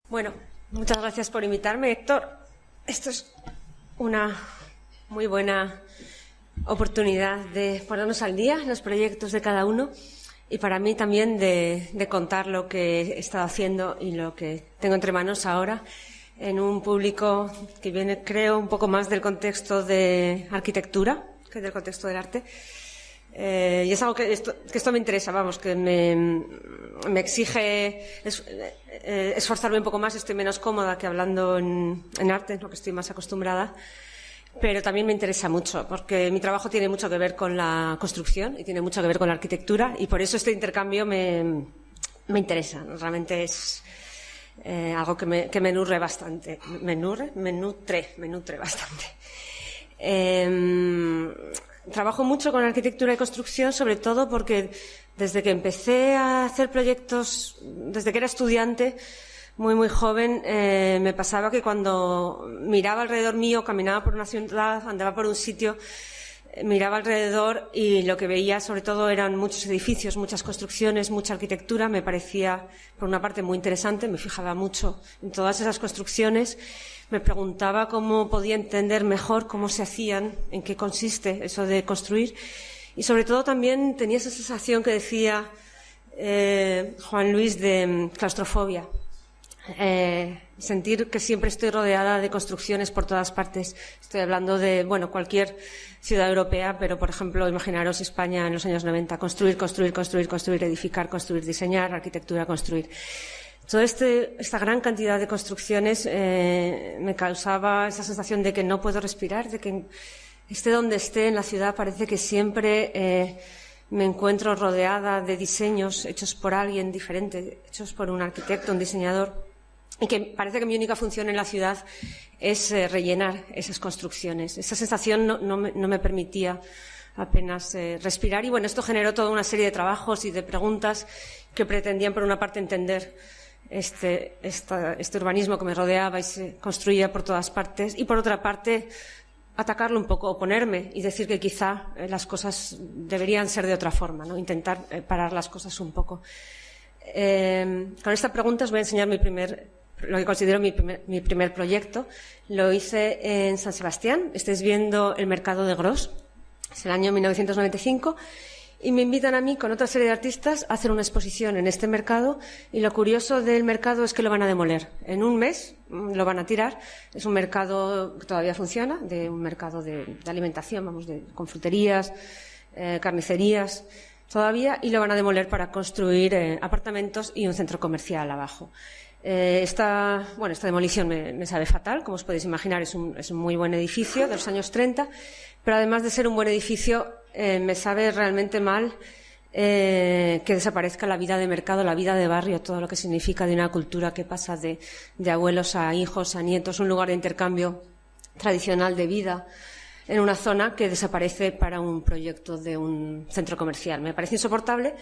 Bueno, muchas gracias por invitarme, Héctor. Esto es una muy buena oportunidad de ponernos al día en los proyectos de cada uno y para mí también de contar lo que he estado haciendo y lo que tengo entre manos ahora en un público que viene, creo, un poco más del contexto de arquitectura que del contexto del arte. Y es algo que esto me interesa, vamos, que me exige esforzarme un poco más. Estoy menos cómoda que hablando en arte, es lo que estoy más acostumbrada, pero también me interesa mucho, porque mi trabajo tiene mucho que ver con la construcción y tiene mucho que ver con la arquitectura, y por eso este intercambio me interesa. Realmente es algo que me nutre bastante. Me nutre bastante. Trabajo mucho con arquitectura y construcción, sobre todo porque desde que empecé a hacer proyectos, desde que era estudiante, muy joven, me pasaba que cuando miraba alrededor mío, caminaba por una ciudad, andaba por un sitio, miraba alrededor y lo que veía sobre todo eran muchos edificios, muchas construcciones, mucha arquitectura. Me parecía, por una parte, muy interesante, me fijaba mucho en todas esas construcciones. Me preguntaba cómo podía entender mejor cómo se hacían, en qué consiste eso de construir. Y sobre todo también tenía esa sensación que decía Juan Luis de claustrofobia. Sentir que siempre estoy rodeada de construcciones por todas partes. Estoy hablando de, bueno, cualquier ciudad europea, pero por ejemplo, imaginaros España en los años 90. Construir, edificar, construir, diseñar, arquitectura, construir. Toda esta gran cantidad de construcciones me causaba esa sensación de que no puedo respirar, de que esté donde esté en la ciudad parece que siempre me encuentro rodeada de diseños hechos por alguien diferente, hechos por un arquitecto, un diseñador, y que parece que mi única función en la ciudad es rellenar esas construcciones. Esa sensación no me permitía apenas respirar, y bueno, esto generó toda una serie de trabajos y de preguntas que pretendían, por una parte, entender este urbanismo que me rodeaba y se construía por todas partes, y por otra parte atacarlo un poco, oponerme y decir que quizá las cosas deberían ser de otra forma, ¿no? Intentar parar las cosas un poco. Con esta pregunta os voy a enseñar lo que considero mi primer proyecto. Lo hice en San Sebastián. Estáis viendo el mercado de Gros. Es el año 1995. Y me invitan a mí con otra serie de artistas a hacer una exposición en este mercado, y lo curioso del mercado es que lo van a demoler. En un mes lo van a tirar. Es un mercado que todavía funciona, un mercado de alimentación, con fruterías, carnicerías todavía, y lo van a demoler para construir apartamentos y un centro comercial abajo. Esta demolición me sabe fatal, como os podéis imaginar. Es un muy buen edificio de los años 30, pero además de ser un buen edificio, me sabe realmente mal que desaparezca la vida de mercado, la vida de barrio, todo lo que significa de una cultura que pasa de abuelos a hijos, a nietos, un lugar de intercambio tradicional de vida en una zona que desaparece para un proyecto de un centro comercial. Me parece insoportable.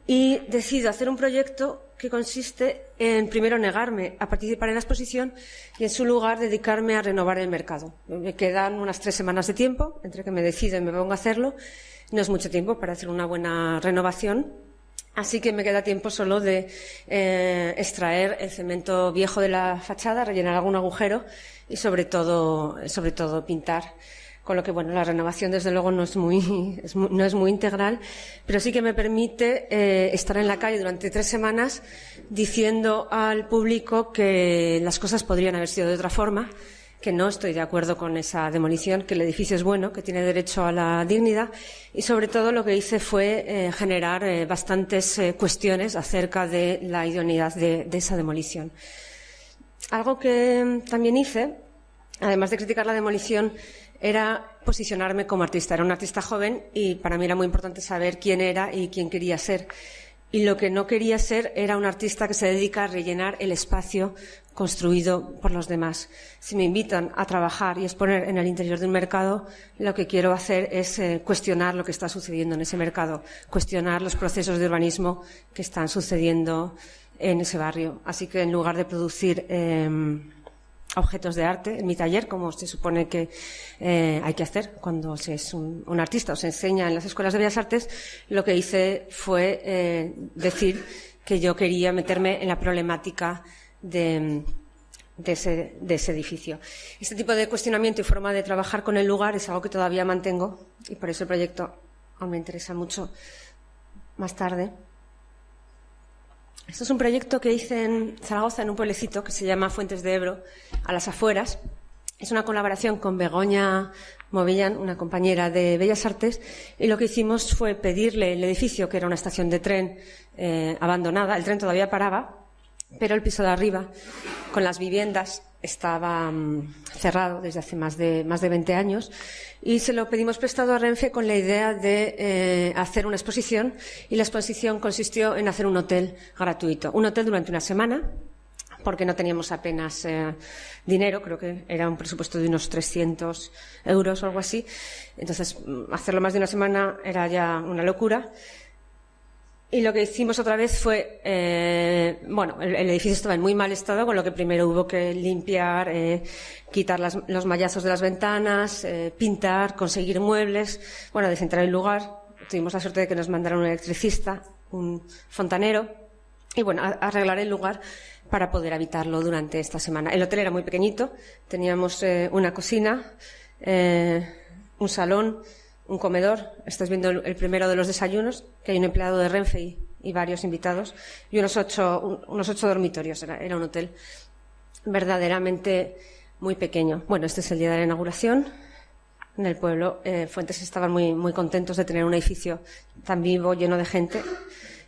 Y decido hacer un proyecto que consiste en, primero, negarme a participar en la exposición y, en su lugar, dedicarme a renovar el mercado. Me quedan unas 3 semanas de tiempo entre que me decido y me pongo a hacerlo. No es mucho tiempo para hacer una buena renovación, así que me queda tiempo solo de extraer el cemento viejo de la fachada, rellenar algún agujero y, sobre todo pintar. Con lo que, bueno, la renovación desde luego no es muy integral, pero sí que me permite estar en la calle durante 3 semanas diciendo al público que las cosas podrían haber sido de otra forma, que no estoy de acuerdo con esa demolición, que el edificio es bueno, que tiene derecho a la dignidad, y sobre todo lo que hice fue generar bastantes cuestiones acerca de la idoneidad de esa demolición. Algo que también hice, además de criticar la demolición, era posicionarme como artista. Era un artista joven y para mí era muy importante saber quién era y quién quería ser. Y lo que no quería ser era un artista que se dedica a rellenar el espacio construido por los demás. Si me invitan a trabajar y exponer en el interior de un mercado, lo que quiero hacer es cuestionar lo que está sucediendo en ese mercado, cuestionar los procesos de urbanismo que están sucediendo en ese barrio. Así que, en lugar de producir objetos de arte en mi taller, como se supone que hay que hacer cuando se es un artista o se enseña en las escuelas de Bellas Artes, lo que hice fue decir que yo quería meterme en la problemática de ese edificio. Este tipo de cuestionamiento y forma de trabajar con el lugar es algo que todavía mantengo y por eso el proyecto aún me interesa mucho más tarde. Esto es un proyecto que hice en Zaragoza, en un pueblecito que se llama Fuentes de Ebro, a las afueras. Es una colaboración con Begoña Movillán, una compañera de Bellas Artes, y lo que hicimos fue pedirle el edificio, que era una estación de tren abandonada. El tren todavía paraba, pero el piso de arriba, con las viviendas, estaba cerrado desde hace más de 20 años, y se lo pedimos prestado a Renfe con la idea de hacer una exposición, y la exposición consistió en hacer un hotel gratuito, un hotel durante una semana, porque no teníamos apenas dinero, creo que era un presupuesto de unos 300 euros o algo así. Entonces, hacerlo más de una semana era ya una locura. Y lo que hicimos otra vez fue, el edificio estaba en muy mal estado, con lo que primero hubo que limpiar, quitar los mallazos de las ventanas, pintar, conseguir muebles, descentrar el lugar. Tuvimos la suerte de que nos mandaron un electricista, un fontanero, y arreglar el lugar para poder habitarlo durante esta semana. El hotel era muy pequeñito, teníamos una cocina, un salón, un comedor. Estáis viendo el primero de los desayunos, que hay un empleado de Renfe y varios invitados, y unos ocho dormitorios. Era un hotel verdaderamente muy pequeño. Este es el día de la inauguración. En el pueblo, Fuentes estaban muy, muy contentos de tener un edificio tan vivo, lleno de gente,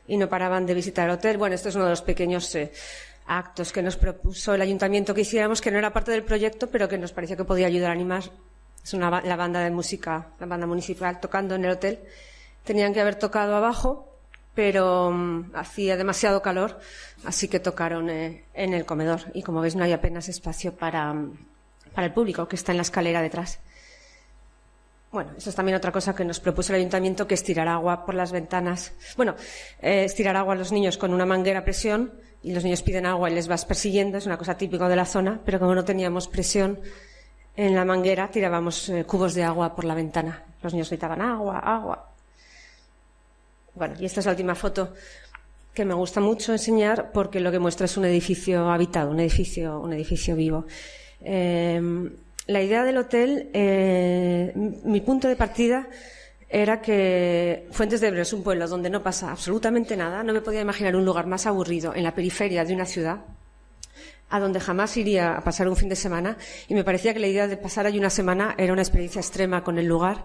y no paraban de visitar el hotel. Este es uno de los pequeños actos que nos propuso el ayuntamiento que hiciéramos, que no era parte del proyecto, pero que nos pareció que podía ayudar a animar. Es la banda de música, la banda municipal, tocando en el hotel. Tenían que haber tocado abajo, pero hacía demasiado calor, así que tocaron en el comedor. Y como veis, no hay apenas espacio para el público, que está en la escalera detrás. Eso es también otra cosa que nos propuso el ayuntamiento, que es tirar agua por las ventanas. Es tirar agua a los niños con una manguera a presión, y los niños piden agua y les vas persiguiendo. Es una cosa típica de la zona, pero como no teníamos presión en la manguera, tirábamos cubos de agua por la ventana. Los niños gritaban agua, agua. Y esta es la última foto que me gusta mucho enseñar, porque lo que muestra es un edificio habitado, un edificio vivo. La idea del hotel, mi punto de partida era que Fuentes de Ebro es un pueblo donde no pasa absolutamente nada. No me podía imaginar un lugar más aburrido en la periferia de una ciudad, a donde jamás iría a pasar un fin de semana, y me parecía que la idea de pasar allí una semana era una experiencia extrema con el lugar,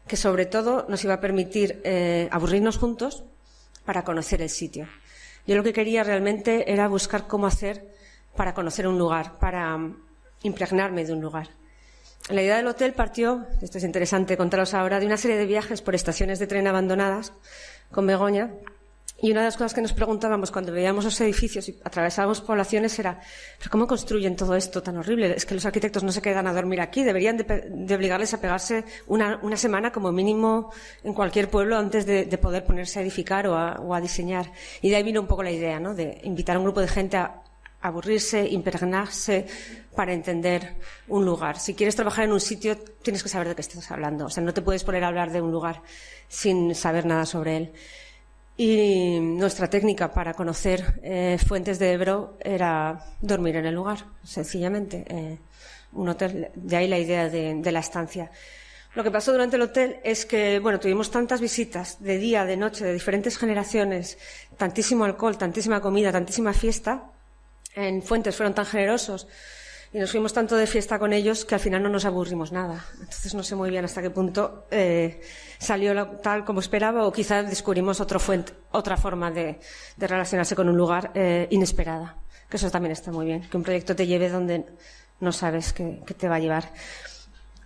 que sobre todo nos iba a permitir aburrirnos juntos para conocer el sitio. Yo lo que quería realmente era buscar cómo hacer para conocer un lugar, para impregnarme de un lugar. La idea del hotel partió, esto es interesante contaros ahora, de una serie de viajes por estaciones de tren abandonadas con Begoña. Y una de las cosas que nos preguntábamos cuando veíamos los edificios y atravesábamos poblaciones era: ¿pero cómo construyen todo esto tan horrible? Es que los arquitectos no se quedan a dormir aquí, deberían de obligarles a pegarse una semana como mínimo en cualquier pueblo antes de poder ponerse a edificar o a diseñar. Y de ahí vino un poco la idea, ¿no?, de invitar a un grupo de gente a aburrirse, impregnarse para entender un lugar. Si quieres trabajar en un sitio, tienes que saber de qué estás hablando. O sea, no te puedes poner a hablar de un lugar sin saber nada sobre él. Y nuestra técnica para conocer Fuentes de Ebro era dormir en el lugar, sencillamente. Un hotel, de ahí la idea de la estancia. Lo que pasó durante el hotel es que, tuvimos tantas visitas de día, de noche, de diferentes generaciones, tantísimo alcohol, tantísima comida, tantísima fiesta. En Fuentes fueron tan generosos y nos fuimos tanto de fiesta con ellos que al final no nos aburrimos nada. Entonces no sé muy bien hasta qué punto salió tal como esperaba, o quizás descubrimos otra forma de relacionarse con un lugar inesperada. Que eso también está muy bien, que un proyecto te lleve donde no sabes que te va a llevar.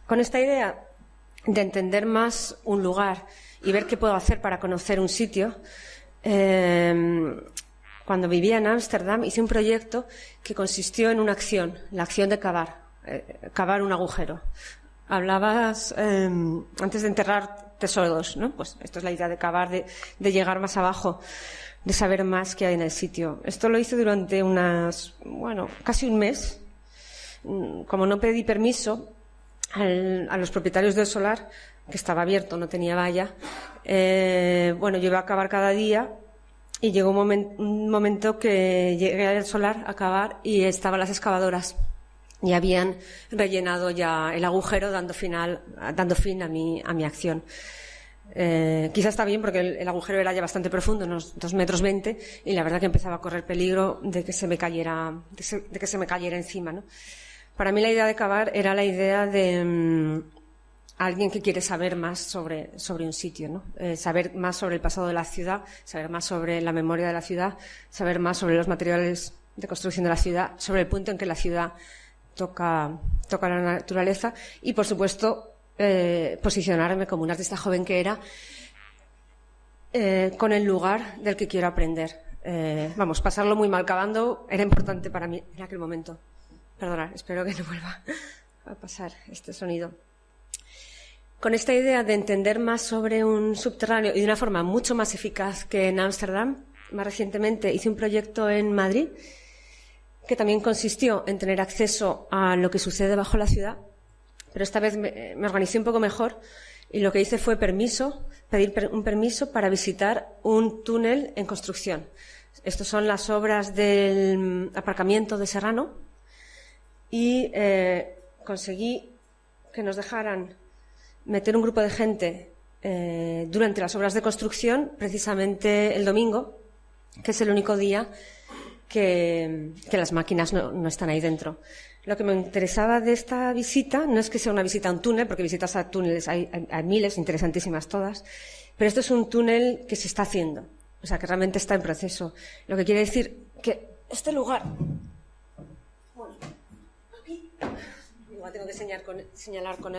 Con esta idea de entender más un lugar y ver qué puedo hacer para conocer un sitio, cuando vivía en Ámsterdam hice un proyecto que consistió en una acción, la acción de cavar un agujero. Hablabas antes de enterrar tesoros, ¿no? Pues esto es la idea de cavar, de llegar más abajo, de saber más qué hay en el sitio. Esto lo hice durante casi un mes. Como no pedí permiso a los propietarios del solar, que estaba abierto, no tenía valla, yo iba a cavar cada día. Y llegó un momento que llegué al solar a cavar y estaban las excavadoras y habían rellenado ya el agujero dando fin a mi acción. Quizás está bien porque el agujero era ya bastante profundo, unos 2,20 metros, y la verdad que empezaba a correr peligro de que se me cayera encima, ¿no? Para mí la idea de cavar era la idea de alguien que quiere saber más sobre un sitio, ¿no? Saber más sobre el pasado de la ciudad, saber más sobre la memoria de la ciudad, saber más sobre los materiales de construcción de la ciudad, sobre el punto en que la ciudad toca la naturaleza y, por supuesto, posicionarme como una artista joven que era con el lugar del que quiero aprender. Pasarlo muy mal cavando era importante para mí en aquel momento. Perdonad, espero que no vuelva a pasar este sonido. Con esta idea de entender más sobre un subterráneo y de una forma mucho más eficaz que en Ámsterdam, más recientemente hice un proyecto en Madrid que también consistió en tener acceso a lo que sucede bajo la ciudad, pero esta vez me organicé un poco mejor y lo que hice fue pedir un permiso para visitar un túnel en construcción. Estas son las obras del aparcamiento de Serrano y conseguí que nos dejaran meter un grupo de gente durante las obras de construcción, precisamente el domingo, que es el único día que las máquinas no están ahí dentro. Lo que me interesaba de esta visita no es que sea una visita a un túnel, porque visitas a túneles hay miles, interesantísimas todas, pero esto es un túnel que se está haciendo, o sea, que realmente está en proceso. Lo que quiere decir que este lugar... Bueno, aquí... Igual tengo que señalar con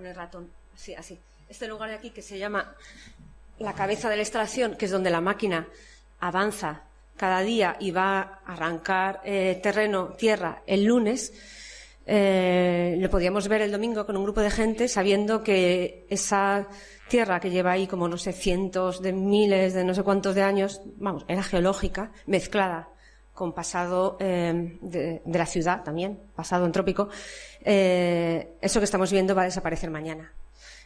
el ratón. Sí, así. Este lugar de aquí, que se llama la cabeza de la instalación, que es donde la máquina avanza cada día y va a arrancar tierra el lunes, lo podíamos ver el domingo con un grupo de gente, sabiendo que esa tierra que lleva ahí como, no sé, cientos de miles de no sé cuántos de años, era geológica, mezclada con pasado de la ciudad también, pasado antrópico. Eso que estamos viendo va a desaparecer mañana.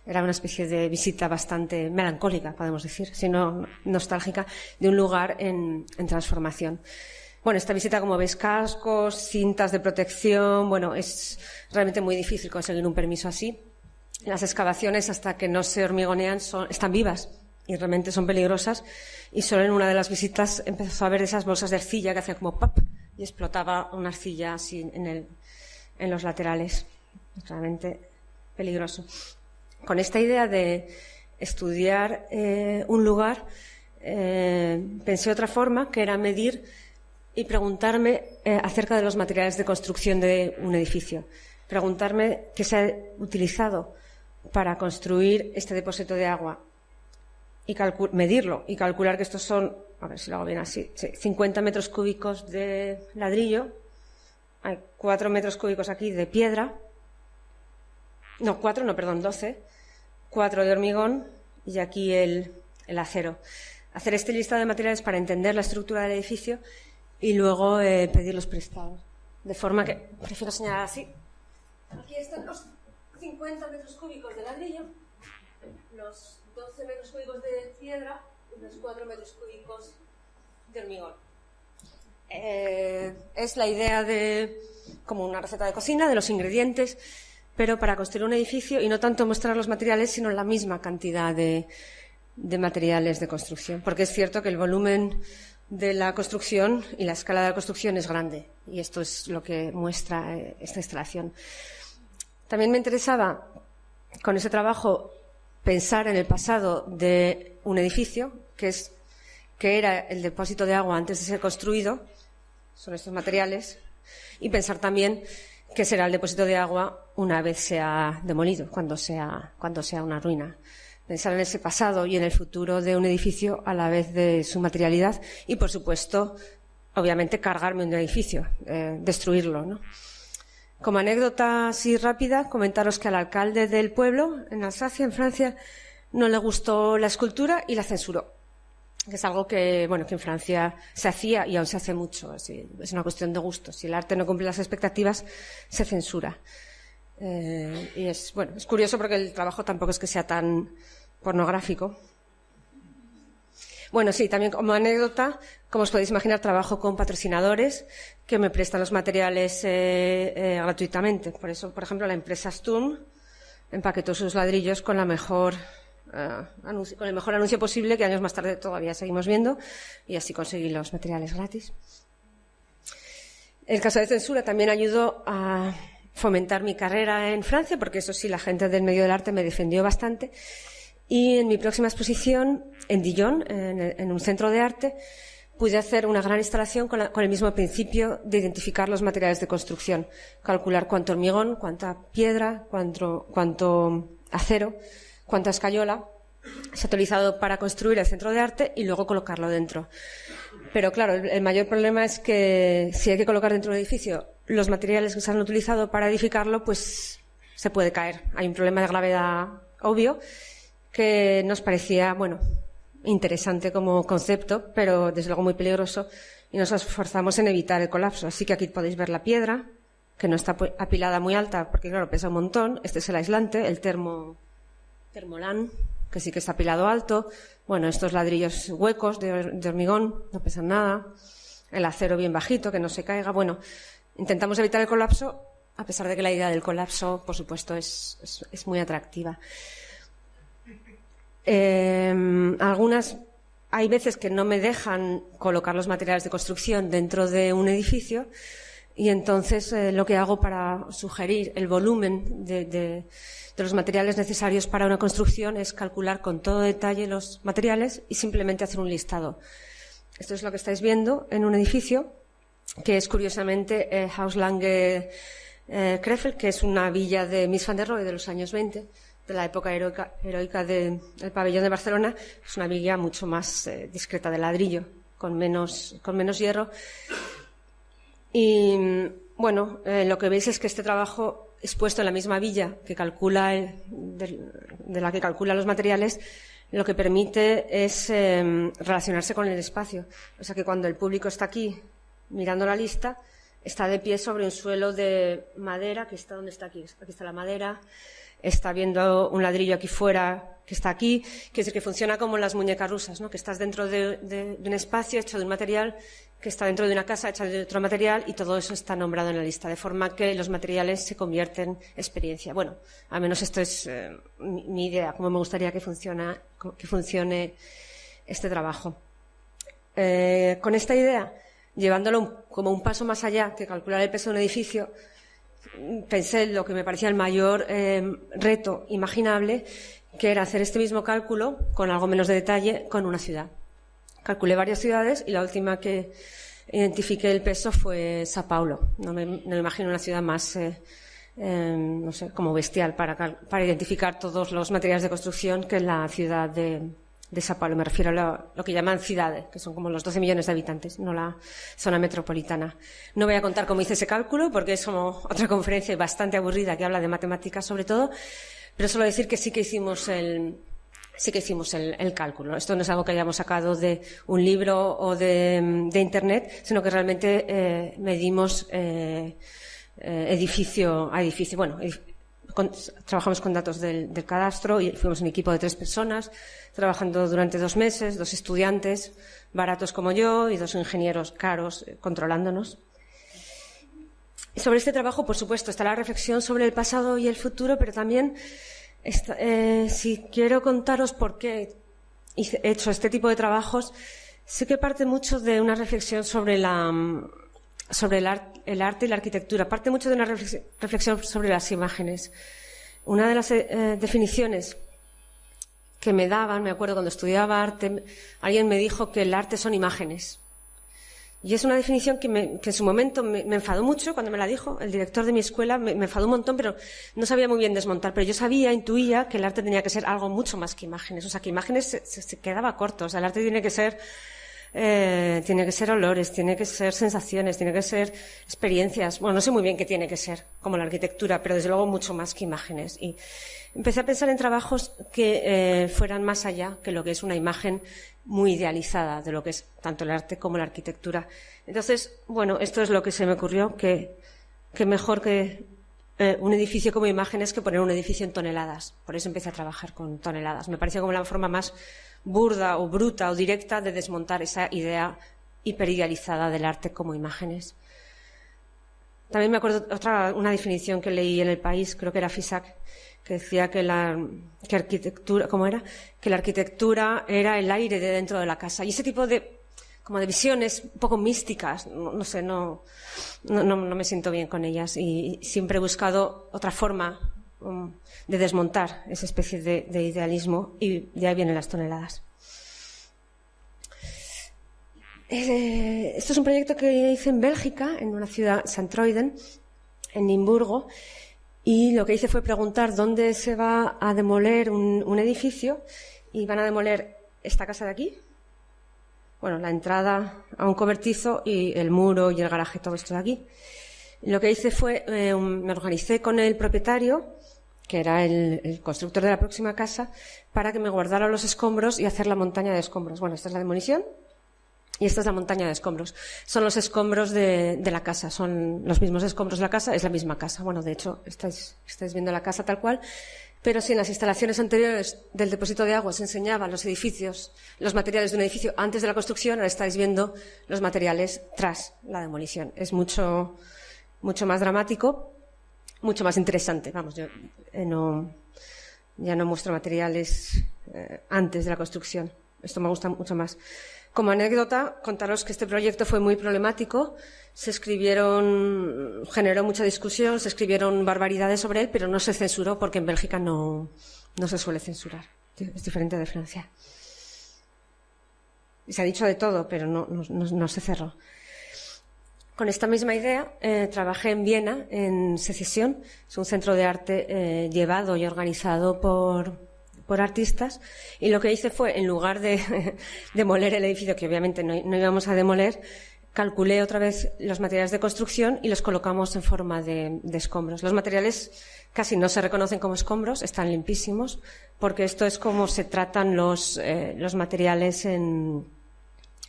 Era una especie de visita bastante melancólica, podemos decir, sino nostálgica, de un lugar en transformación. Bueno, esta visita, como ves, cascos, cintas de protección, es realmente muy difícil conseguir un permiso así. Las excavaciones, hasta que no se hormigonean, están vivas y realmente son peligrosas. Y solo en una de las visitas empezó a ver esas bolsas de arcilla que hacían como ¡pap! Y explotaba una arcilla así en los laterales. Realmente peligroso. Con esta idea de estudiar un lugar, pensé otra forma, que era medir y preguntarme acerca de los materiales de construcción de un edificio. Preguntarme qué se ha utilizado para construir este depósito de agua y medirlo y calcular que estos son, a ver si lo hago bien así, 50 metros cúbicos de ladrillo, hay 4 metros cúbicos aquí de piedra, 12, 4 de hormigón y aquí el acero. Hacer este listado de materiales para entender la estructura del edificio y luego pedirlos prestados. De forma que, prefiero señalar así, aquí están los 50 metros cúbicos de ladrillo, los 12 metros cúbicos de piedra y los 4 metros cúbicos de hormigón. Es la idea de, como una receta de cocina, de los ingredientes, pero para construir un edificio y no tanto mostrar los materiales, sino la misma cantidad de materiales de construcción. Porque es cierto que el volumen de la construcción y la escala de la construcción es grande, y esto es lo que muestra esta instalación. También me interesaba, con ese trabajo, pensar en el pasado de un edificio, que era el depósito de agua antes de ser construido, son estos materiales, y pensar también qué será el depósito de agua una vez sea demolido, cuando sea una ruina. Pensar en ese pasado y en el futuro de un edificio a la vez de su materialidad y, por supuesto, obviamente, cargarme un edificio, destruirlo, ¿no? Como anécdota así rápida, comentaros que al alcalde del pueblo, en Alsacia, en Francia, no le gustó la escultura y la censuró. Que es algo que en Francia se hacía y aún se hace mucho. Es una cuestión de gusto. Si el arte no cumple las expectativas, se censura. Y es curioso porque el trabajo tampoco es que sea tan pornográfico. Bueno, sí, también como anécdota, como os podéis imaginar, trabajo con patrocinadores que me prestan los materiales gratuitamente. Por eso, por ejemplo, la empresa Sturm empaquetó sus ladrillos con el mejor anuncio posible, que años más tarde todavía seguimos viendo, y así conseguí los materiales gratis. El caso de censura también ayudó a fomentar mi carrera en Francia, porque eso sí, la gente del medio del arte me defendió bastante. Y en mi próxima exposición, en Dijon, en un centro de arte, pude hacer una gran instalación con el mismo principio de identificar los materiales de construcción, calcular cuánto hormigón, cuánta piedra, cuánto acero, cuánta escayola se ha utilizado para construir el centro de arte y luego colocarlo dentro. Pero claro, el mayor problema es que si hay que colocar dentro de un edificio los materiales que se han utilizado para edificarlo, pues se puede caer. Hay un problema de gravedad obvio que nos parecía, bueno, interesante como concepto, pero desde luego muy peligroso, y nos esforzamos en evitar el colapso. Así que aquí podéis ver la piedra, que no está apilada muy alta, porque claro, pesa un montón. Este es el aislante, el termolán, que sí que está apilado alto. Bueno, estos ladrillos huecos de hormigón, no pesan nada. El acero bien bajito, que no se caiga. Bueno, intentamos evitar el colapso, a pesar de que la idea del colapso, por supuesto, es muy atractiva. Hay veces que no me dejan colocar los materiales de construcción dentro de un edificio, y entonces lo que hago para sugerir el volumen de los materiales necesarios para una construcción es calcular con todo detalle los materiales y simplemente hacer un listado. Esto es lo que estáis viendo en un edificio que es curiosamente Haus Lange Krefeld, que es una villa de Mies van der Rohe de los años 20, de la época heroica del pabellón de Barcelona. Es una villa mucho más discreta, de ladrillo, con menos hierro. Y bueno, lo que veis es que este trabajo expuesto en la misma villa que calcula de la que calcula los materiales, lo que permite es relacionarse con el espacio. O sea que cuando el público está aquí mirando la lista, está de pie sobre un suelo de madera, que está donde está aquí está la madera. Está viendo un ladrillo aquí fuera que está aquí, que es decir, que funciona como las muñecas rusas, ¿no? Que estás dentro de un espacio hecho de un material, que está dentro de una casa hecha de otro material, y todo eso está nombrado en la lista, de forma que los materiales se convierten en experiencia. Bueno, al menos esto es mi idea, cómo me gustaría que funcione este trabajo. Con esta idea, llevándolo como un paso más allá que calcular el peso de un edificio, pensé en lo que me parecía el mayor reto imaginable, que era hacer este mismo cálculo con algo menos de detalle con una ciudad. Calculé varias ciudades y la última que identifiqué el peso fue Sao Paulo. No me imagino una ciudad más, no sé, como bestial para identificar todos los materiales de construcción que la ciudad de Sao Paulo. Me refiero a lo que llaman ciudades, que son como los 12 millones de habitantes, no la zona metropolitana. No voy a contar cómo hice ese cálculo, porque es como otra conferencia bastante aburrida que habla de matemáticas sobre todo, pero solo decir que sí que hicimos el cálculo. Esto no es algo que hayamos sacado de un libro o de Internet, sino que realmente medimos edificio a edificio. Bueno, trabajamos con datos del cadastro y fuimos un equipo de 3 personas trabajando durante 2 meses, 2 estudiantes baratos como yo y 2 ingenieros caros controlándonos. Y sobre este trabajo, por supuesto, está la reflexión sobre el pasado y el futuro, pero también si quiero contaros por qué he hecho este tipo de trabajos, sí que parte mucho de una reflexión sobre el arte y la arquitectura. Parte mucho de una reflexión sobre las imágenes. Una de las definiciones que me daban, me acuerdo cuando estudiaba arte, alguien me dijo que el arte son imágenes. Y es una definición que en su momento me enfadó mucho cuando me la dijo. El director de mi escuela me enfadó un montón, pero no sabía muy bien desmontar. Pero yo intuía que el arte tenía que ser algo mucho más que imágenes. O sea, que imágenes se quedaba corto. O sea, el arte tiene que ser olores, tiene que ser sensaciones, tiene que ser experiencias. Bueno, no sé muy bien qué tiene que ser, como la arquitectura, pero desde luego mucho más que imágenes. Y empecé a pensar en trabajos que fueran más allá que lo que es una imagen muy idealizada de lo que es tanto el arte como la arquitectura. Entonces, bueno, esto es lo que se me ocurrió, que mejor que un edificio como imágenes que poner un edificio en toneladas. Por eso empecé a trabajar con toneladas. Me parecía como la forma más burda o bruta o directa de desmontar esa idea hiperidealizada del arte como imágenes. También me acuerdo una definición que leí en El País, creo que era Fisac, que decía que arquitectura, ¿cómo era? Que la arquitectura era el aire de dentro de la casa. Y ese tipo de visiones un poco místicas, no sé, no me siento bien con ellas, y siempre he buscado otra forma de desmontar esa especie de idealismo, y de ahí vienen las toneladas. Esto es un proyecto que hice en Bélgica, en una ciudad, Santroiden, en Nimburgo, y lo que hice fue preguntar dónde se va a demoler un edificio, y van a demoler esta casa de aquí, bueno, la entrada a un cobertizo y el muro y el garaje, todo esto de aquí. Lo que hice fue, me organicé con el propietario, que era el constructor de la próxima casa, para que me guardara los escombros y hacer la montaña de escombros. Bueno, esta es la demolición y esta es la montaña de escombros. Son los escombros de la casa, son los mismos escombros de la casa, es la misma casa. Bueno, de hecho, estáis viendo la casa tal cual. Pero si en las instalaciones anteriores del depósito de agua se enseñaban los edificios, los materiales de un edificio antes de la construcción, ahora estáis viendo los materiales tras la demolición. Es mucho más dramático, mucho más interesante. Vamos, yo ya no muestro materiales antes de la construcción. Esto me gusta mucho más. Como anécdota, contaros que este proyecto fue muy problemático. Generó mucha discusión, se escribieron barbaridades sobre él, pero no se censuró porque en Bélgica no se suele censurar. Es diferente de Francia. Y se ha dicho de todo, pero no se cerró. Con esta misma idea, trabajé en Viena, en Secesión. Es un centro de arte llevado y organizado por artistas, y lo que hice fue, en lugar de demoler el edificio, que obviamente no íbamos a demoler, calculé otra vez los materiales de construcción y los colocamos en forma de escombros. Los materiales casi no se reconocen como escombros, están limpísimos, porque esto es como se tratan los materiales en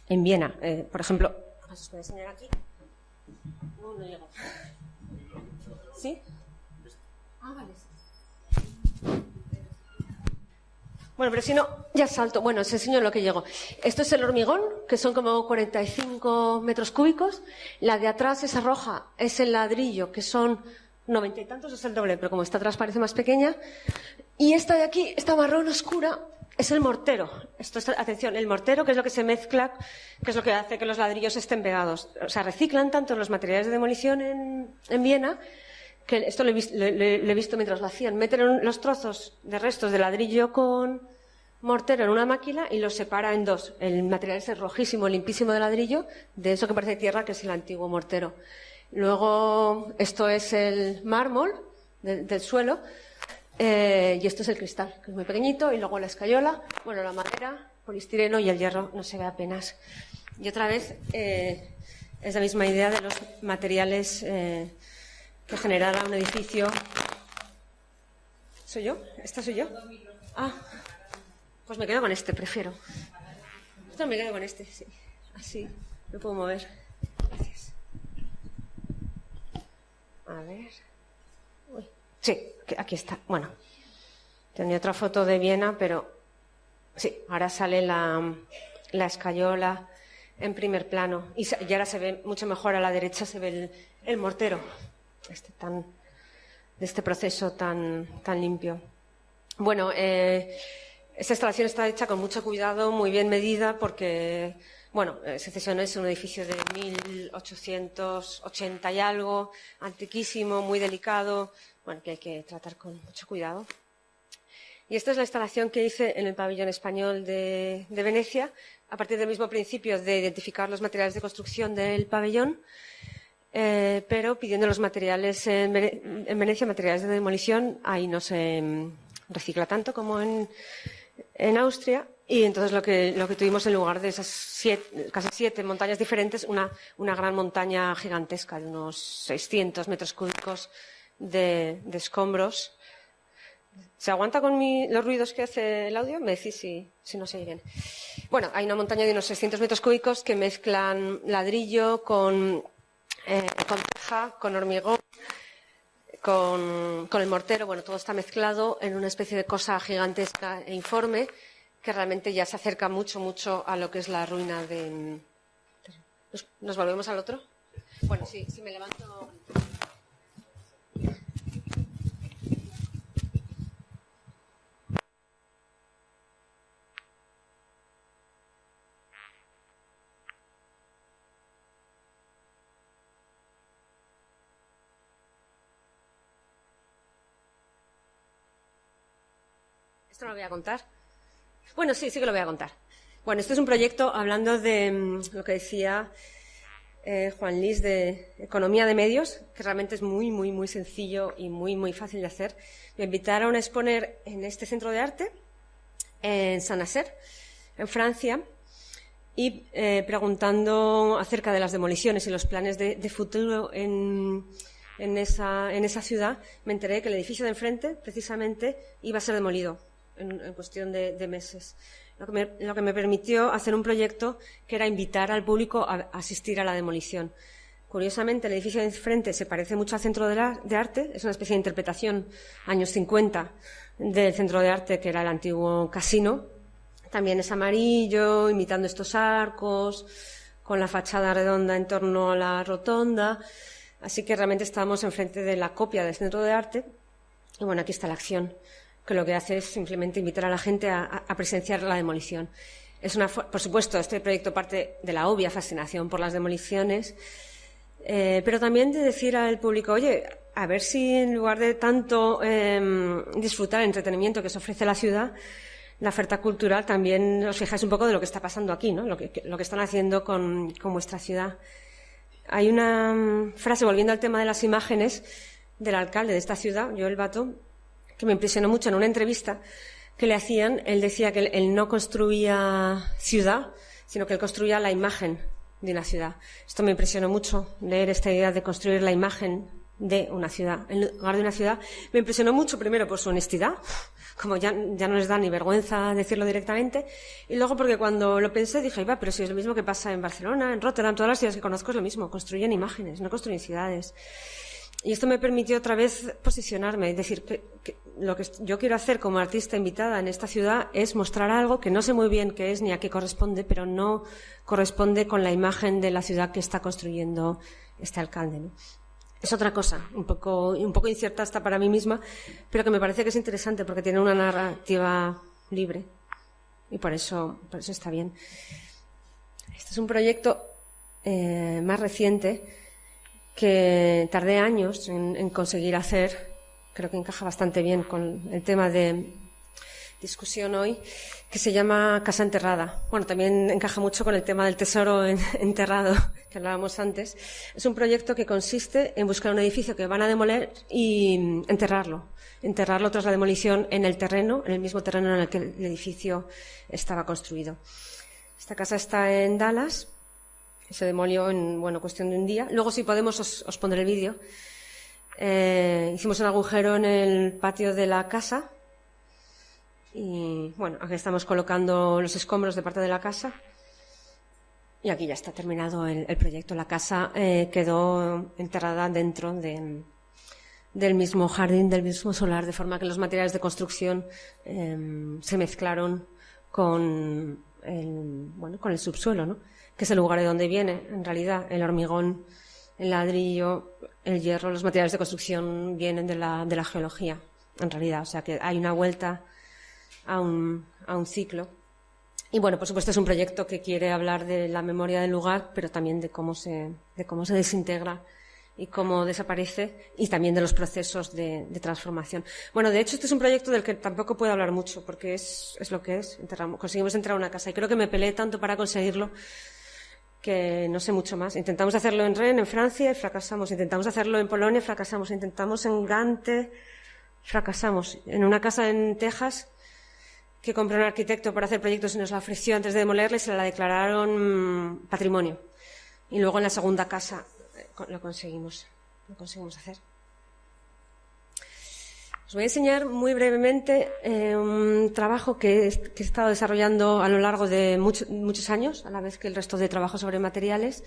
Viena. Por ejemplo, os voy a enseñar aquí. No llego. ¿Sí? Ah, vale. Bueno, pero si no, ya salto. Bueno, os enseño lo que llego. Esto es el hormigón, que son como 45 metros cúbicos. La de atrás, esa roja, es el ladrillo, que son 90 y tantos, es el doble, pero como esta atrás parece más pequeña. Y esta de aquí, esta marrón oscura, es el mortero. Atención, el mortero, que es lo que se mezcla, que es lo que hace que los ladrillos estén pegados. O sea, reciclan tanto los materiales de demolición en Viena, que esto lo he visto mientras lo hacían. Meten los trozos de restos de ladrillo con mortero en una máquina y los separa en dos. El material es rojísimo, limpísimo de ladrillo, de eso que parece tierra, que es el antiguo mortero. Luego, esto es el mármol del suelo, y esto es el cristal, que es muy pequeñito, y luego la escayola, bueno, la madera, poliestireno, y el hierro no se ve apenas. Y otra vez, es la misma idea de los materiales que generara un edificio. ¿Soy yo? ¿Esta soy yo? Ah, pues me quedo con este, prefiero. Esto me quedo con este, sí. Así, me puedo mover. Gracias. A ver. Uy. Sí, aquí está. Bueno, tenía otra foto de Viena, pero sí, ahora sale la escayola en primer plano. Y ahora se ve mucho mejor, a la derecha se ve el mortero. De este proceso tan limpio. Bueno, esta instalación está hecha con mucho cuidado, muy bien medida, porque, bueno, Secesión es un edificio de 1880 y algo, antiquísimo, muy delicado, bueno, que hay que tratar con mucho cuidado. Y esta es la instalación que hice en el pabellón español de Venecia, a partir del mismo principio de identificar los materiales de construcción del pabellón, pero pidiendo los materiales en Venecia, materiales de demolición, ahí no se recicla tanto como en Austria, y entonces lo que tuvimos, en lugar de esas casi 7 montañas diferentes, una gran montaña gigantesca de unos 600 metros cúbicos de escombros. ¿Se aguanta con los ruidos que hace el audio? Me decís si no se oyen. Bueno, hay una montaña de unos 600 metros cúbicos que mezclan ladrillo con teja, con hormigón, con el mortero. Bueno, todo está mezclado en una especie de cosa gigantesca e informe que realmente ya se acerca mucho, mucho a lo que es la ruina de... ¿Nos volvemos al otro? Bueno, sí, si me levanto... Esto no lo voy a contar. Bueno, sí que lo voy a contar. Bueno, este es un proyecto hablando de lo que decía Juan Lis de economía de medios, que realmente es muy, muy, muy sencillo y muy, muy fácil de hacer. Me invitaron a exponer en este centro de arte, en Saint-Nazaire, en Francia, y preguntando acerca de las demoliciones y los planes de futuro en esa ciudad, me enteré que el edificio de enfrente, precisamente, iba a ser demolido en cuestión de meses. Lo que me permitió hacer un proyecto que era invitar al público a asistir a la demolición. Curiosamente, el edificio de enfrente se parece mucho al Centro de Arte, es una especie de interpretación, años 50, del Centro de Arte, que era el antiguo casino. También es amarillo, imitando estos arcos, con la fachada redonda en torno a la rotonda. Así que realmente estamos enfrente de la copia del Centro de Arte. Y bueno, aquí está la acción, que lo que hace es simplemente invitar a la gente a presenciar la demolición. Por supuesto, este proyecto parte de la obvia fascinación por las demoliciones, pero también de decir al público, oye, a ver si en lugar de tanto disfrutar el entretenimiento que se ofrece la ciudad, la oferta cultural también os fijáis un poco de lo que está pasando aquí, ¿no? Lo que están haciendo con vuestra ciudad. Hay una frase, volviendo al tema de las imágenes, del alcalde de esta ciudad, Joel Bato, que me impresionó mucho en una entrevista que le hacían. Él decía que él no construía ciudad, sino que él construía la imagen de una ciudad. Esto me impresionó mucho, leer esta idea de construir la imagen de una ciudad en lugar de una ciudad. Me impresionó mucho, primero, por su honestidad, como ya no les da ni vergüenza decirlo directamente, y luego porque cuando lo pensé dije, pero si es lo mismo que pasa en Barcelona, en Rotterdam, todas las ciudades que conozco es lo mismo, construyen imágenes, no construyen ciudades. Y esto me permitió otra vez posicionarme y decir que lo que yo quiero hacer como artista invitada en esta ciudad es mostrar algo que no sé muy bien qué es ni a qué corresponde, pero no corresponde con la imagen de la ciudad que está construyendo este alcalde, ¿no? Es otra cosa, un poco incierta hasta para mí misma, pero que me parece que es interesante porque tiene una narrativa libre y por eso está bien. Este es un proyecto más reciente que tardé años en conseguir hacer. Creo que encaja bastante bien con el tema de discusión hoy, que se llama Casa Enterrada. Bueno, también encaja mucho con el tema del tesoro enterrado que hablábamos antes. Es un proyecto que consiste en buscar un edificio que van a demoler y enterrarlo tras la demolición en el terreno, en el mismo terreno en el que el edificio estaba construido. Esta casa está en Dallas. Se demolió en cuestión de un día. Luego, si podemos, os pondré el vídeo. Hicimos un agujero en el patio de la casa y, aquí estamos colocando los escombros de parte de la casa y aquí ya está terminado el proyecto. La casa quedó enterrada dentro del mismo jardín, del mismo solar, de forma que los materiales de construcción se mezclaron con el subsuelo, ¿no? Que es el lugar de donde viene, en realidad, el hormigón, el ladrillo, el hierro, los materiales de construcción vienen de la geología, en realidad. O sea que hay una vuelta a un ciclo. Y por supuesto es un proyecto que quiere hablar de la memoria del lugar, pero también de cómo se desintegra y cómo desaparece, y también de los procesos de transformación. De hecho, este es un proyecto del que tampoco puedo hablar mucho, porque es lo que es. Conseguimos entrar a una casa y creo que me peleé tanto para conseguirlo que no sé mucho más. Intentamos hacerlo en Rennes, en Francia, y fracasamos. Intentamos hacerlo en Polonia, fracasamos. Intentamos en Gante, fracasamos. En una casa en Texas que compró un arquitecto para hacer proyectos y nos la ofreció antes de demolerla y se la declararon patrimonio. Y luego en la segunda casa lo conseguimos hacer. Os voy a enseñar muy brevemente un trabajo que he estado desarrollando a lo largo de muchos años, a la vez que el resto de trabajos sobre materiales,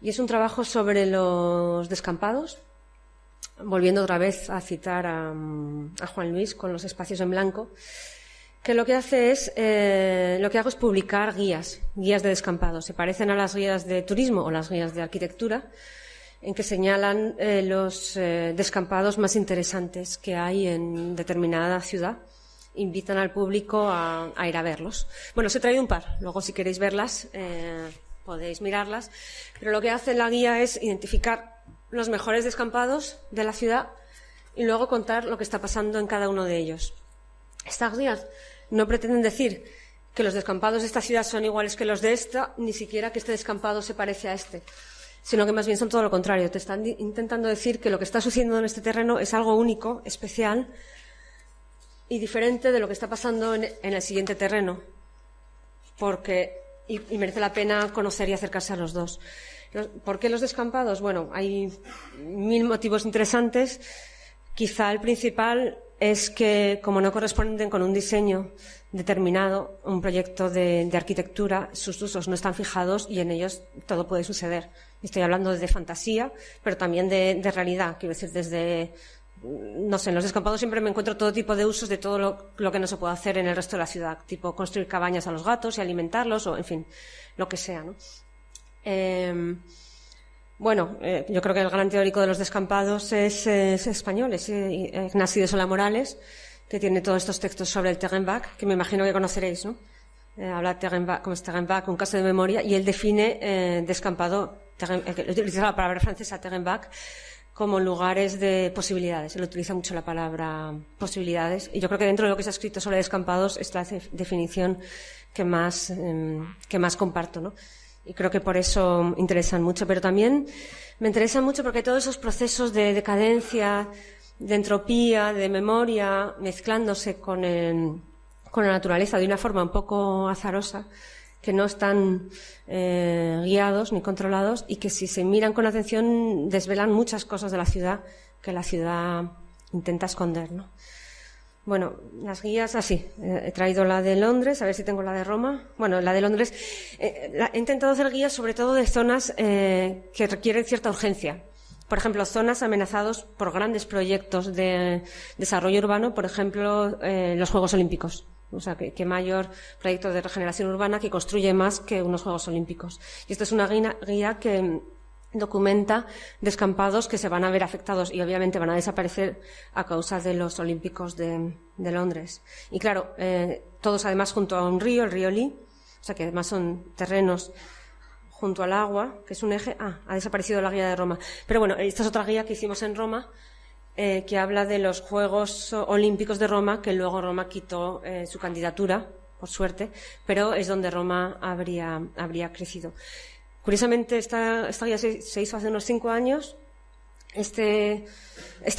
y es un trabajo sobre los descampados volviendo otra vez a citar a Juan Luis con los espacios en blanco, que lo que hace es, lo que hago es publicar guías de descampados. Se parecen a las guías de turismo o las guías de arquitectura, en que señalan los descampados más interesantes que hay en determinada ciudad. Invitan al público a ir a verlos. Bueno, os he traído un par. Luego, si queréis verlas, podéis mirarlas. Pero lo que hace la guía es identificar los mejores descampados de la ciudad y luego contar lo que está pasando en cada uno de ellos. Estas guías no pretenden decir que los descampados de esta ciudad son iguales que los de esta, ni siquiera que este descampado se parece a este, sino que más bien son todo lo contrario. Te están intentando decir que lo que está sucediendo en este terreno es algo único, especial y diferente de lo que está pasando en el siguiente terreno, y merece la pena conocer y acercarse a los dos. ¿Por qué los descampados? Bueno, hay 1000 motivos interesantes. Quizá el principal es que, como no corresponden con un diseño determinado, un proyecto de arquitectura, sus usos no están fijados y en ellos todo puede suceder. Estoy hablando de fantasía, pero también de realidad. Quiero decir, desde, no sé, en los descampados siempre me encuentro todo tipo de usos de todo lo que no se puede hacer en el resto de la ciudad, tipo construir cabañas a los gatos y alimentarlos, o en fin, lo que sea, ¿no? Yo creo que el gran teórico de los descampados es español, es Ignacio de Solá-Morales, que tiene todos estos textos sobre el terrain-vague, que me imagino que conoceréis, ¿no? Habla como es terrain-vague, un caso de memoria, y él define descampado, utiliza la palabra francesa terrain-vague, como lugares de posibilidades. Él utiliza mucho la palabra posibilidades, y yo creo que dentro de lo que se ha escrito sobre descampados es la definición que más comparto, ¿no? Y creo que por eso interesan mucho. Pero también me interesan mucho porque todos esos procesos de decadencia, de entropía, de memoria, mezclándose con la naturaleza de una forma un poco azarosa, que no están guiados ni controlados, y que si se miran con atención desvelan muchas cosas de la ciudad que la ciudad intenta esconder, ¿no? Bueno, las guías así. He traído la de Londres, a ver si tengo la de Roma. Bueno, la de Londres. He intentado hacer guías sobre todo de zonas que requieren cierta urgencia. Por ejemplo, zonas amenazadas por grandes proyectos de desarrollo urbano, por ejemplo, los Juegos Olímpicos. O sea, que mayor proyecto de regeneración urbana que construye más que unos Juegos Olímpicos. Y esta es una guía que documenta descampados que se van a ver afectados y obviamente van a desaparecer a causa de los Olímpicos de Londres. Y claro, todos además junto a un río, el río Lee, o sea que además son terrenos junto al agua, que es un eje. Ha desaparecido la guía de Roma. Pero bueno, esta es otra guía que hicimos en Roma, que habla de los Juegos Olímpicos de Roma, que luego Roma quitó su candidatura, por suerte, pero es donde Roma habría crecido. Curiosamente, esta guía se hizo hace unos 5 años. Este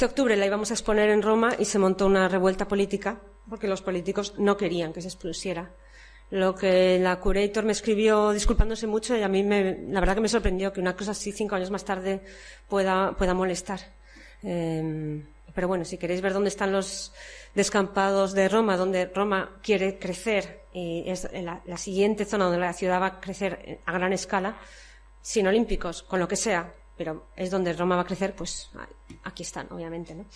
octubre la íbamos a exponer en Roma y se montó una revuelta política porque los políticos no querían que se expusiera. Lo que la curator me escribió disculpándose mucho, y a mí la verdad que me sorprendió que una cosa así 5 años más tarde pueda molestar. Pero bueno, si queréis ver dónde están los descampados de Roma, donde Roma quiere crecer, y es la siguiente zona donde la ciudad va a crecer a gran escala, sin olímpicos, con lo que sea, pero es donde Roma va a crecer, pues aquí están, obviamente, ¿no?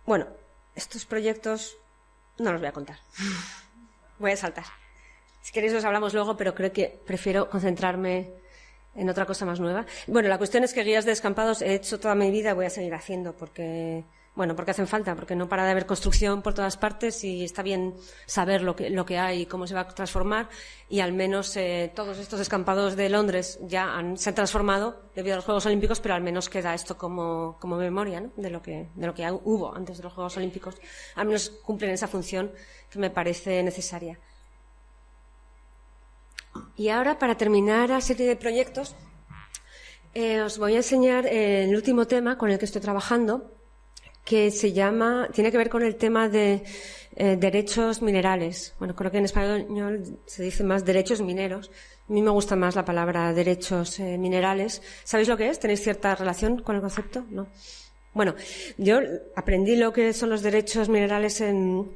Bueno, estos proyectos no los voy a contar. Voy a saltar. Si queréis os hablamos luego, pero creo que prefiero concentrarme en otra cosa más nueva. Bueno, la cuestión es que guías de descampados he hecho toda mi vida y voy a seguir haciendo porque hacen falta, porque no para de haber construcción por todas partes y está bien saber lo que hay y cómo se va a transformar, y al menos todos estos descampados de Londres se han transformado debido a los Juegos Olímpicos, pero al menos queda esto como memoria, ¿no? de lo que hubo antes de los Juegos Olímpicos. Al menos cumplen esa función que me parece necesaria. Y ahora, para terminar la serie de proyectos, os voy a enseñar el último tema con el que estoy trabajando, que tiene que ver con el tema de derechos minerales. Bueno, creo que en español se dice más derechos mineros. A mí me gusta más la palabra derechos minerales. ¿Sabéis lo que es? ¿Tenéis cierta relación con el concepto? ¿No? Bueno, yo aprendí lo que son los derechos minerales en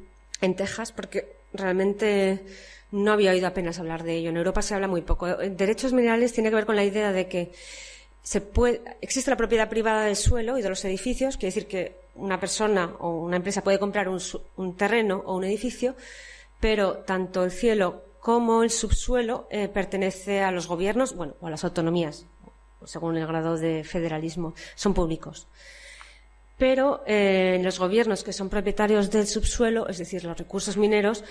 Texas, porque realmente no había oído apenas hablar de ello. En Europa se habla muy poco. Derechos minerales tiene que ver con la idea de que existe la propiedad privada del suelo y de los edificios, quiere decir que una persona o una empresa puede comprar un terreno o un edificio, pero tanto el cielo como el subsuelo pertenece a los gobiernos, bueno, o a las autonomías, según el grado de federalismo, son públicos. Pero los gobiernos que son propietarios del subsuelo, es decir, los recursos mineros,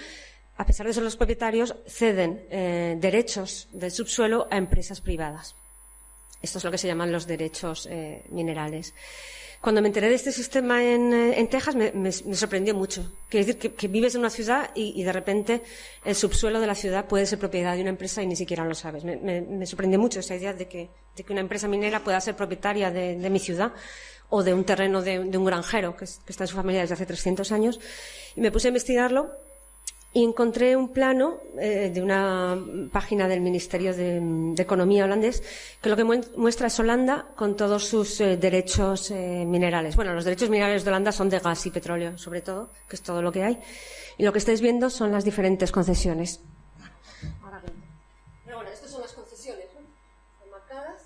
a pesar de ser los propietarios, ceden derechos del subsuelo a empresas privadas. Esto es lo que se llaman los derechos minerales. Cuando me enteré de este sistema en Texas me sorprendió mucho. Quiere decir que vives en una ciudad y de repente el subsuelo de la ciudad puede ser propiedad de una empresa y ni siquiera lo sabes. Me sorprendió mucho esa idea de que una empresa minera pueda ser propietaria de mi ciudad o de un terreno de un granjero que está en su familia desde hace 300 años. Y me puse a investigarlo y encontré un plano de una página del Ministerio de Economía holandés que lo que muestra es Holanda con todos sus derechos minerales. Bueno, los derechos minerales de Holanda son de gas y petróleo, sobre todo, que es todo lo que hay. Y lo que estáis viendo son las diferentes concesiones. Ahora bien. Pero bueno, estas son las concesiones, ¿no? Están marcadas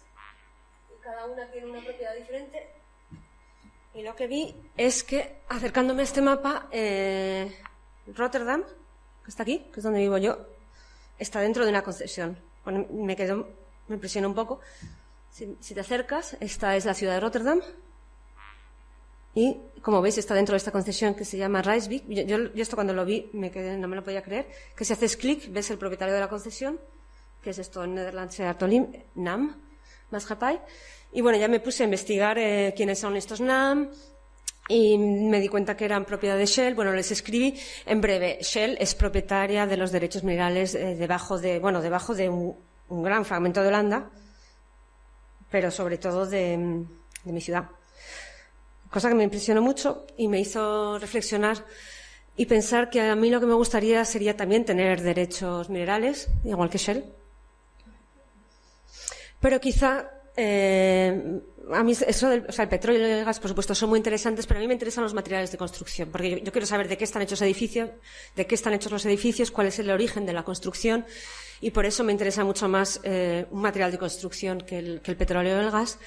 y cada una tiene una propiedad diferente. Y lo que vi es que, acercándome a este mapa, Rotterdam, que está aquí, que es donde vivo yo, está dentro de una concesión. Bueno, me impresionó un poco. Si te acercas, esta es la ciudad de Rotterdam. Y, como veis, está dentro de esta concesión que se llama Rijswijk. Yo esto cuando lo vi me quedé, no me lo podía creer. Que si haces clic, ves el propietario de la concesión, que es esto en Nederlandse Hartolim, NAM, Maatschappij. Y bueno, ya me puse a investigar quiénes son estos NAM. Y me di cuenta que eran propiedad de Shell. Bueno, les escribí en breve. Shell es propietaria de los derechos minerales debajo de un gran fragmento de Holanda, pero sobre todo de mi ciudad. Cosa que me impresionó mucho y me hizo reflexionar y pensar que a mí lo que me gustaría sería también tener derechos minerales, igual que Shell. Pero quizá a mí el petróleo y el gas, por supuesto, son muy interesantes, pero a mí me interesan los materiales de construcción, porque yo quiero saber de qué están hechos edificios, de qué están hechos los edificios, cuál es el origen de la construcción, y por eso me interesa mucho más un material de construcción que el petróleo y el gas.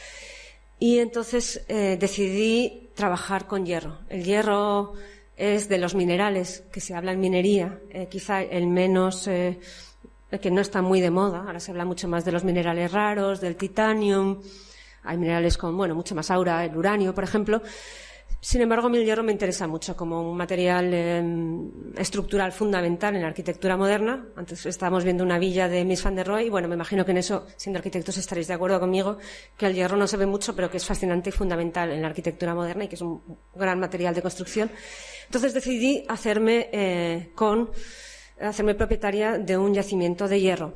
Y entonces decidí trabajar con hierro. El hierro es de los minerales que se habla en minería, quizá el menos que no está muy de moda. Ahora se habla mucho más de los minerales raros, del titanium. Hay minerales con, mucho más aura, el uranio, por ejemplo. Sin embargo, a mí el hierro me interesa mucho como un material estructural fundamental en la arquitectura moderna. Antes estábamos viendo una villa de Mies van der Rohe y, me imagino que en eso, siendo arquitectos, estaréis de acuerdo conmigo, que el hierro no se ve mucho, pero que es fascinante y fundamental en la arquitectura moderna y que es un gran material de construcción. Entonces decidí hacerme propietaria de un yacimiento de hierro.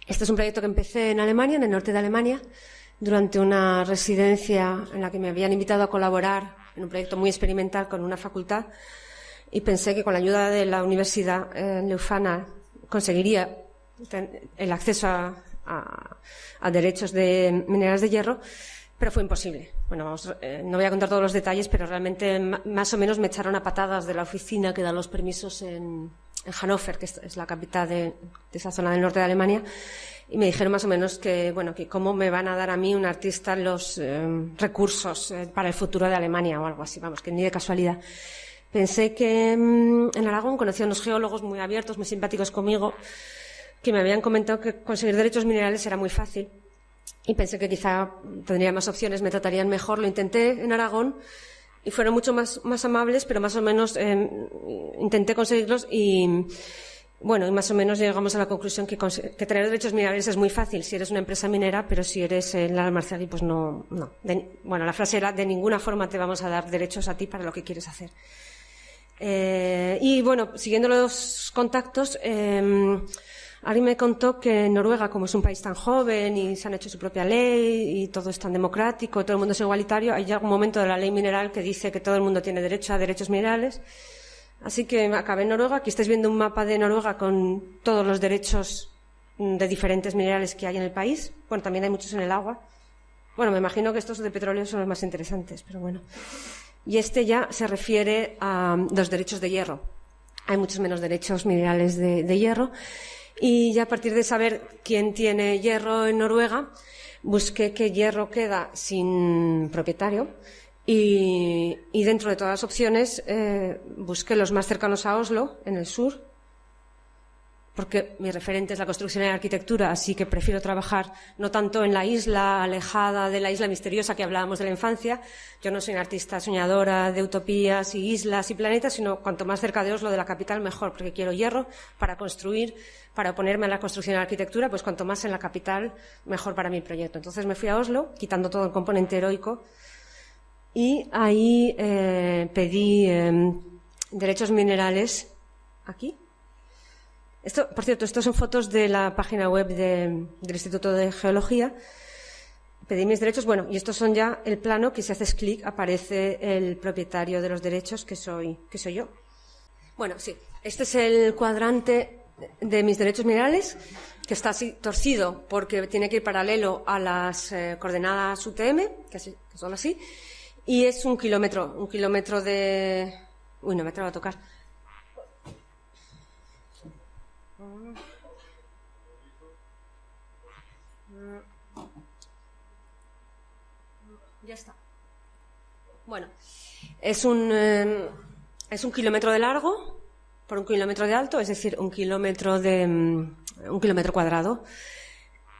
Este es un proyecto que empecé en Alemania, en el norte de Alemania, durante una residencia en la que me habían invitado a colaborar en un proyecto muy experimental con una facultad, y pensé que con la ayuda de la Universidad Leuphana conseguiría el acceso a derechos de minerales de hierro, pero fue imposible. No voy a contar todos los detalles, pero realmente más o menos me echaron a patadas de la oficina que da los permisos en Hannover, que es la capital de esa zona del norte de Alemania, y me dijeron más o menos que cómo me van a dar a mí, un artista, los recursos para el futuro de Alemania o algo así, que ni de casualidad. Pensé que en Aragón conocí a unos geólogos muy abiertos, muy simpáticos conmigo, que me habían comentado que conseguir derechos minerales era muy fácil, y pensé que quizá tendría más opciones, me tratarían mejor. Lo intenté en Aragón y fueron mucho más amables, pero más o menos intenté conseguirlos y más o menos llegamos a la conclusión que tener derechos minerales es muy fácil si eres una empresa minera, pero si eres el Al-Marciali, pues no. La frase era: de ninguna forma te vamos a dar derechos a ti para lo que quieres hacer. Siguiendo los contactos, alguien me contó que en Noruega, como es un país tan joven y se han hecho su propia ley y todo es tan democrático, todo el mundo es igualitario, hay ya un momento de la ley mineral que dice que todo el mundo tiene derecho a derechos minerales. Así que acabé en Noruega. Aquí estáis viendo un mapa de Noruega con todos los derechos de diferentes minerales que hay en el país. También hay muchos en el agua. Me imagino que estos de petróleo son los más interesantes, pero bueno. Y este ya se refiere a los derechos de hierro. hay muchos menos derechos minerales de hierro. Y ya a partir de saber quién tiene hierro en Noruega, busqué qué hierro queda sin propietario y dentro de todas las opciones busqué los más cercanos a Oslo, en el sur, porque mi referente es la construcción y la arquitectura, así que prefiero trabajar no tanto en la isla alejada de la isla misteriosa que hablábamos de la infancia. Yo no soy una artista soñadora de utopías y islas y planetas, sino cuanto más cerca de Oslo, de la capital, mejor, porque quiero hierro para construir, para oponerme a la construcción y la arquitectura, pues cuanto más en la capital, mejor para mi proyecto. Entonces me fui a Oslo, quitando todo el componente heroico, y ahí pedí derechos minerales aquí. Esto, por cierto, estos son fotos de la página web del Instituto de Geología. Pedí mis derechos, bueno, y estos son ya el plano que si haces clic aparece el propietario de los derechos, que soy yo. Bueno, sí, este es el cuadrante de mis derechos minerales, que está así torcido porque tiene que ir paralelo a las coordenadas UTM, que son así, y es un kilómetro de... Uy, no me atrevo a tocar. Ya está. Bueno, es un kilómetro de largo por 1 kilómetro de alto, es decir, 1 kilómetro cuadrado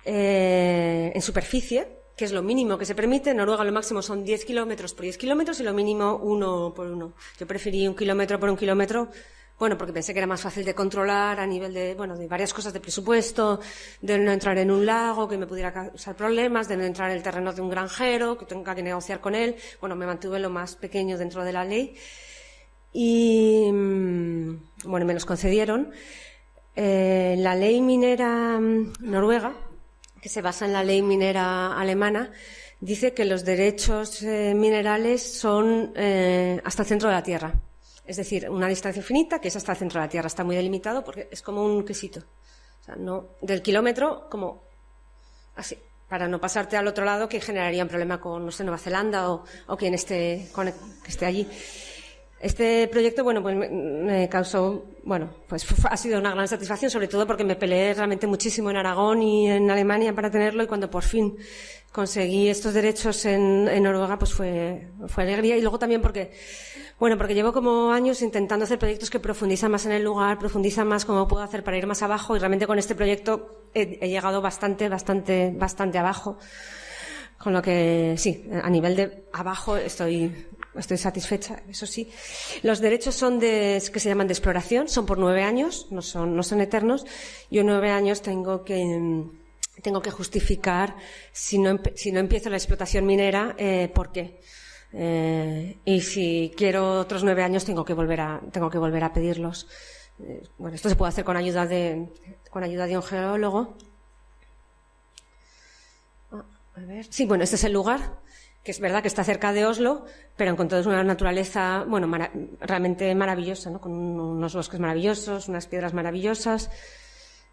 en superficie, que es lo mínimo que se permite. En Noruega lo máximo son 10 kilómetros por 10 kilómetros y lo mínimo 1 por 1. Yo preferí 1 kilómetro por 1 kilómetro. Bueno, porque pensé que era más fácil de controlar a nivel de varias cosas de presupuesto, de no entrar en un lago que me pudiera causar problemas, de no entrar en el terreno de un granjero, que tenga que negociar con él. Bueno, me mantuve lo más pequeño dentro de la ley. Y, bueno, me los concedieron. La ley minera noruega, que se basa en la ley minera alemana, dice que los derechos minerales son hasta el centro de la Tierra. Es decir, una distancia infinita que es hasta el centro de la Tierra. Está muy delimitado porque es como un quesito. O sea, no, del kilómetro como así, para no pasarte al otro lado que generaría un problema con, no sé, Nueva Zelanda o quien esté, que esté allí. Este proyecto, bueno, pues me causó, bueno, pues ha sido una gran satisfacción, sobre todo porque me peleé realmente muchísimo en Aragón y en Alemania para tenerlo, y cuando por fin conseguí estos derechos en Noruega, pues fue alegría. Y luego también porque llevo como años intentando hacer proyectos que profundizan más en el lugar, profundizan más cómo puedo hacer para ir más abajo, y realmente con este proyecto he llegado bastante abajo. Con lo que, sí, a nivel de abajo estoy satisfecha, eso sí. Los derechos son que se llaman de exploración, son por 9 años, no son eternos. Yo 9 años tengo que justificar si no empiezo la explotación minera, ¿por qué? Y si quiero otros 9 años tengo que volver a pedirlos. Bueno, esto se puede hacer con ayuda de un geólogo. A ver. Sí, bueno, este es el lugar, que es verdad que está cerca de Oslo, pero con toda una naturaleza, bueno, realmente maravillosa, ¿no? Con unos bosques maravillosos, unas piedras maravillosas.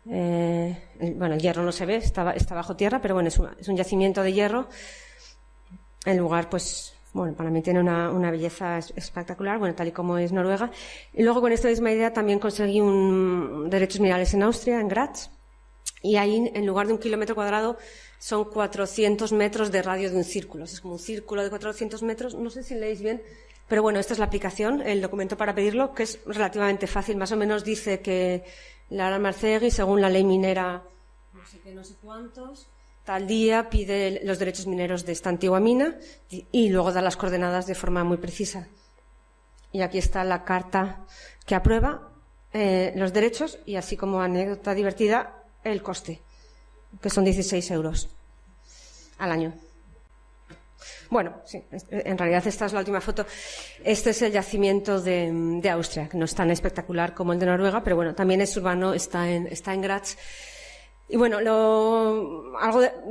Bueno, el hierro no se ve, está bajo tierra, pero bueno, es un yacimiento de hierro. El lugar, pues, bueno, para mí tiene una belleza espectacular, bueno, tal y como es Noruega. Y luego, con esta misma idea, también conseguí derechos minerales en Austria, en Graz. Y ahí, en lugar de 1 kilómetro cuadrado, son 400 metros de radio de un círculo. Es como un círculo de 400 metros. No sé si leéis bien, pero bueno, esta es la aplicación, el documento para pedirlo, que es relativamente fácil. Más o menos dice que Lara Marcegui, según la ley minera, no sé qué, no sé cuántos, tal día pide los derechos mineros de esta antigua mina y luego da las coordenadas de forma muy precisa. Y aquí está la carta que aprueba los derechos y, así como anécdota divertida, el coste, que son 16 euros al año. Bueno, sí, en realidad esta es la última foto. Este es el yacimiento de Austria, que no es tan espectacular como el de Noruega, pero bueno, también es urbano, está en Graz. Y bueno,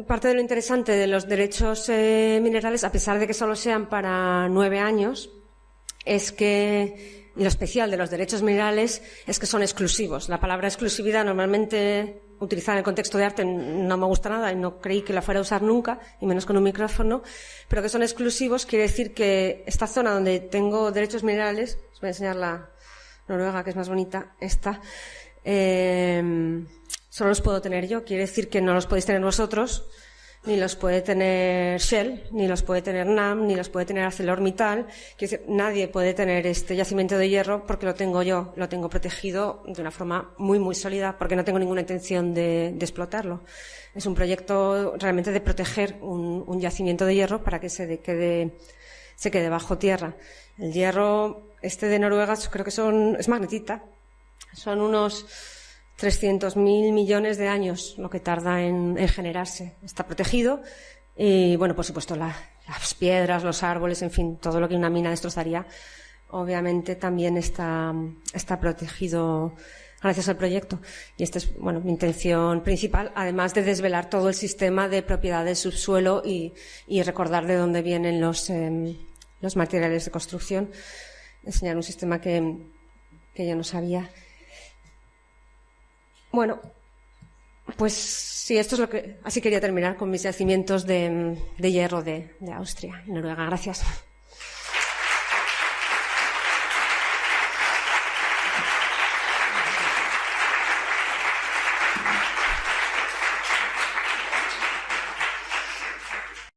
parte de lo interesante de los derechos minerales, a pesar de que solo sean para 9 años, es que lo especial de los derechos minerales es que son exclusivos. La palabra exclusividad, normalmente utilizada en el contexto de arte, no me gusta nada y no creí que la fuera a usar nunca, y menos con un micrófono, pero que son exclusivos quiere decir que esta zona donde tengo derechos minerales, os voy a enseñar la Noruega, que es más bonita, esta, solo los puedo tener yo. Quiere decir que no los podéis tener vosotros, ni los puede tener Shell, ni los puede tener NAM, ni los puede tener ArcelorMittal. Quiere decir, nadie puede tener este yacimiento de hierro porque lo tengo yo, lo tengo protegido de una forma muy, muy sólida, porque no tengo ninguna intención de explotarlo. Es un proyecto realmente de proteger un yacimiento de hierro para que se quede bajo tierra. El hierro de Noruega creo que es magnetita. Son unos 300.000 millones de años lo que tarda en generarse. Está protegido y, bueno, por supuesto, las piedras, los árboles, en fin, todo lo que una mina destrozaría, obviamente también está protegido gracias al proyecto. Y esta es, bueno, mi intención principal, además de desvelar todo el sistema de propiedad del subsuelo y recordar de dónde vienen los materiales de construcción, enseñar un sistema que yo no sabía. Bueno, pues sí, esto es así quería terminar con mis yacimientos de hierro de Austria y Noruega. Gracias.